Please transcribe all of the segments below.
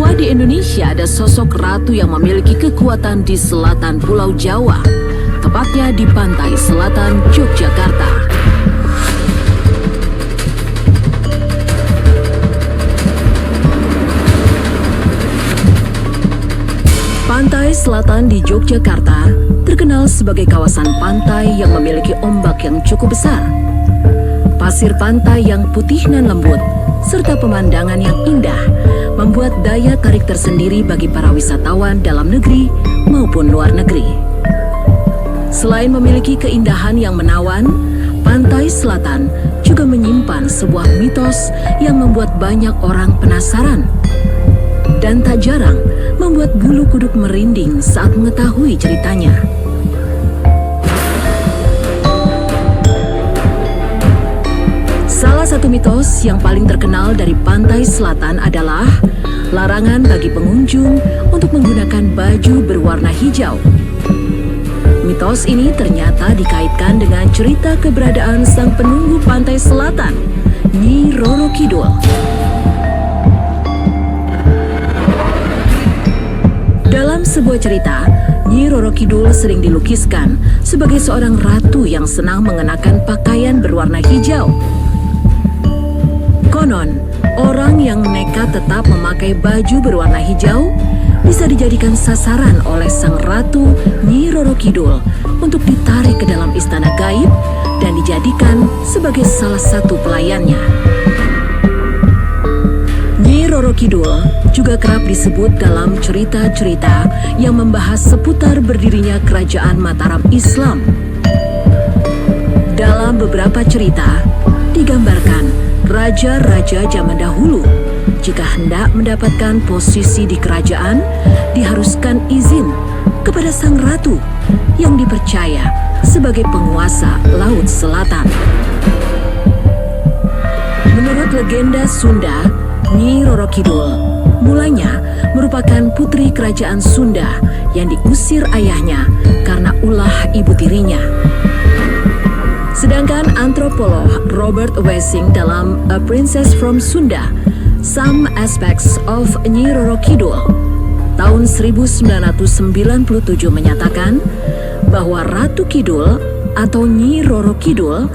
bahwa di Indonesia ada sosok ratu yang memiliki kekuatan di selatan Pulau Jawa, tepatnya di pantai selatan Yogyakarta. Pantai selatan di Yogyakarta terkenal sebagai kawasan pantai yang memiliki ombak yang cukup besar. Pasir pantai yang putih dan lembut, serta pemandangan yang indah, membuat daya tarik tersendiri bagi para wisatawan dalam negeri maupun luar negeri. Selain memiliki keindahan yang menawan, pantai selatan juga menyimpan sebuah mitos yang membuat banyak orang penasaran. Dan tak jarang membuat bulu kuduk merinding saat mengetahui ceritanya. Salah satu mitos yang paling terkenal dari pantai selatan adalah larangan bagi pengunjung untuk menggunakan baju berwarna hijau. Mitos ini ternyata dikaitkan dengan cerita keberadaan sang penunggu pantai selatan, Nyi Roro Kidul. Dalam sebuah cerita, Nyi Roro Kidul sering dilukiskan sebagai seorang ratu yang senang mengenakan pakaian berwarna hijau. Konon, orang yang nekat tetap memakai baju berwarna hijau bisa dijadikan sasaran oleh sang ratu Nyi Roro Kidul untuk ditarik ke dalam istana gaib dan dijadikan sebagai salah satu pelayannya. Nyi Roro Kidul juga kerap disebut dalam cerita-cerita yang membahas seputar berdirinya kerajaan Mataram Islam. Dalam beberapa cerita, digambarkan raja-raja zaman dahulu jika hendak mendapatkan posisi di kerajaan diharuskan izin kepada sang ratu yang dipercaya sebagai penguasa Laut Selatan. Menurut legenda Sunda, Nyi Roro Kidul mulanya merupakan putri kerajaan Sunda yang diusir ayahnya karena ulah ibu tirinya. Sedangkan antropolog Robert Wessing dalam A Princess from Sunda, Some Aspects of Nyi Roro Kidul, tahun 1997 menyatakan bahwa Ratu Kidul atau Nyi Roro Kidul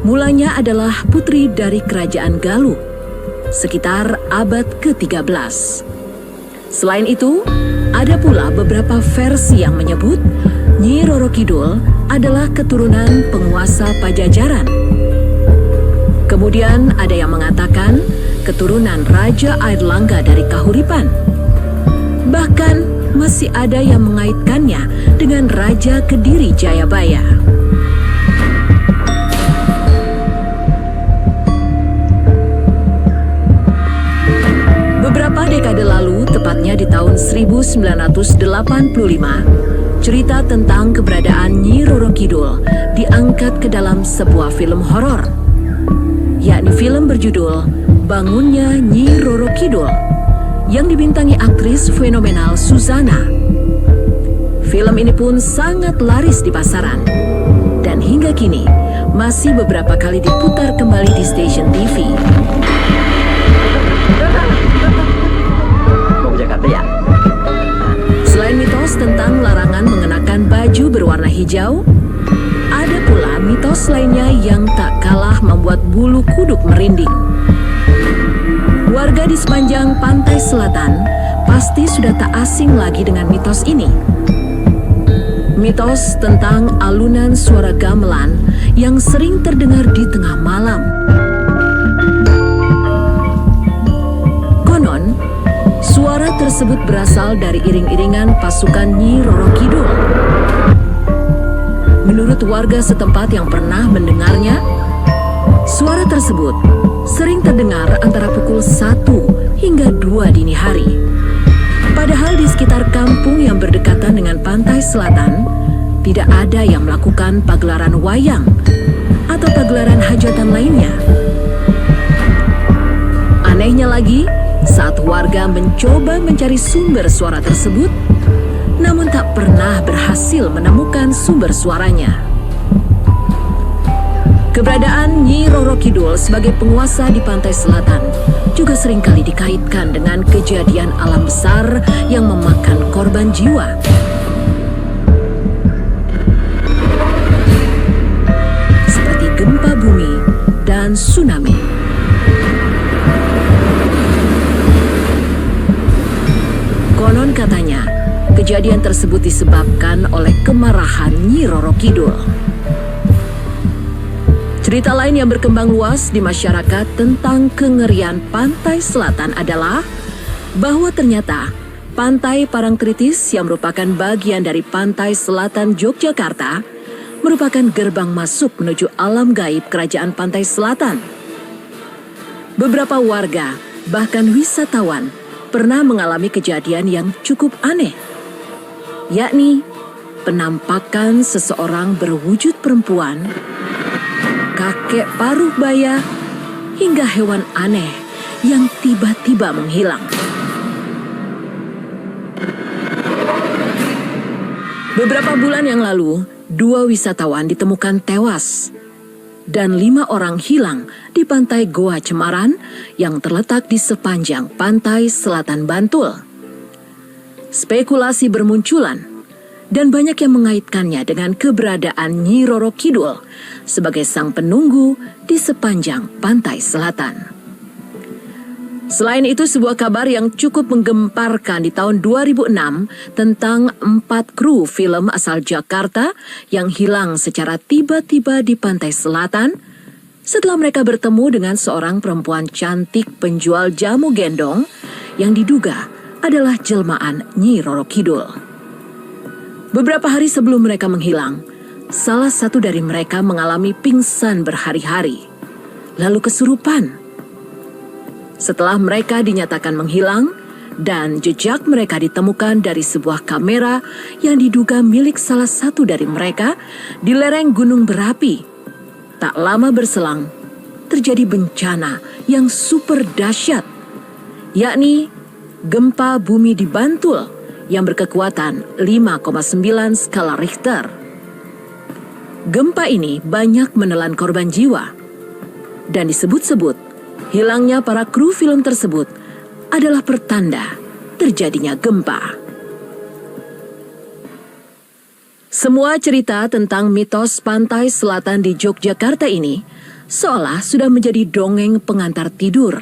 mulanya adalah putri dari kerajaan Galuh, sekitar abad ke-13. Selain itu, ada pula beberapa versi yang menyebut Nyi Roro Kidul adalah keturunan penguasa Pajajaran. Kemudian ada yang mengatakan keturunan Raja Airlangga dari Kahuripan. Bahkan masih ada yang mengaitkannya dengan Raja Kediri Jayabaya. Beberapa dekade lalu, tepatnya di tahun 1985, cerita tentang keberadaan Nyi Roro Kidul diangkat ke dalam sebuah film horor, yakni film berjudul Bangunnya Nyi Roro Kidul, yang dibintangi aktris fenomenal Suzana. Film ini pun sangat laris di pasaran, dan hingga kini masih beberapa kali diputar kembali di stasiun TV. Selain mitos tentang larangan mengenakan baju berwarna hijau, ada pula mitos lainnya yang tak kalah membuat bulu kuduk merinding. Warga di sepanjang pantai selatan pasti sudah tak asing lagi dengan mitos ini. Mitos tentang alunan suara gamelan yang sering terdengar di tengah malam. Konon, suara tersebut berasal dari iring-iringan pasukan Nyi Roro Kidul. Menurut warga setempat yang pernah mendengarnya, suara tersebut sering terdengar antara pukul 1 hingga 2 dini hari. Padahal di sekitar kampung yang berdekatan dengan pantai selatan, tidak ada yang melakukan pagelaran wayang atau pagelaran hajatan lainnya. Anehnya lagi, saat warga mencoba mencari sumber suara tersebut, namun tak pernah berhasil menemukan sumber suaranya. Keberadaan Nyi Roro Kidul sebagai penguasa di pantai selatan juga seringkali dikaitkan dengan kejadian alam besar yang memakan korban jiwa. Seperti gempa bumi dan tsunami. Konon katanya, kejadian tersebut disebabkan oleh kemarahan Nyi Roro Kidul. Cerita lain yang berkembang luas di masyarakat tentang kengerian pantai selatan adalah bahwa ternyata Pantai Parangtritis yang merupakan bagian dari pantai selatan Yogyakarta merupakan gerbang masuk menuju alam gaib Kerajaan Pantai Selatan. Beberapa warga, bahkan wisatawan, pernah mengalami kejadian yang cukup aneh, yakni penampakan seseorang berwujud perempuan, kakek paruh baya, hingga hewan aneh yang tiba-tiba menghilang. Beberapa bulan yang lalu, 2 wisatawan ditemukan tewas dan 5 orang hilang di pantai Goa Cemaran yang terletak di sepanjang pantai selatan Bantul. Spekulasi bermunculan dan banyak yang mengaitkannya dengan keberadaan Nyi Roro Kidul sebagai sang penunggu di sepanjang pantai selatan. Selain itu, sebuah kabar yang cukup menggemparkan di tahun 2006 tentang 4 kru film asal Jakarta yang hilang secara tiba-tiba di pantai selatan setelah mereka bertemu dengan seorang perempuan cantik penjual jamu gendong yang diduga adalah jelmaan Nyi Roro Kidul. Beberapa hari sebelum mereka menghilang, salah satu dari mereka mengalami pingsan berhari-hari, lalu kesurupan. Setelah mereka dinyatakan menghilang dan jejak mereka ditemukan dari sebuah kamera yang diduga milik salah satu dari mereka di lereng gunung berapi, tak lama berselang terjadi bencana yang super dahsyat, yakni gempa bumi di Bantul yang berkekuatan 5,9 skala Richter. Gempa ini banyak menelan korban jiwa dan disebut-sebut hilangnya para kru film tersebut adalah pertanda terjadinya gempa. Semua cerita tentang mitos pantai selatan di Yogyakarta ini seolah sudah menjadi dongeng pengantar tidur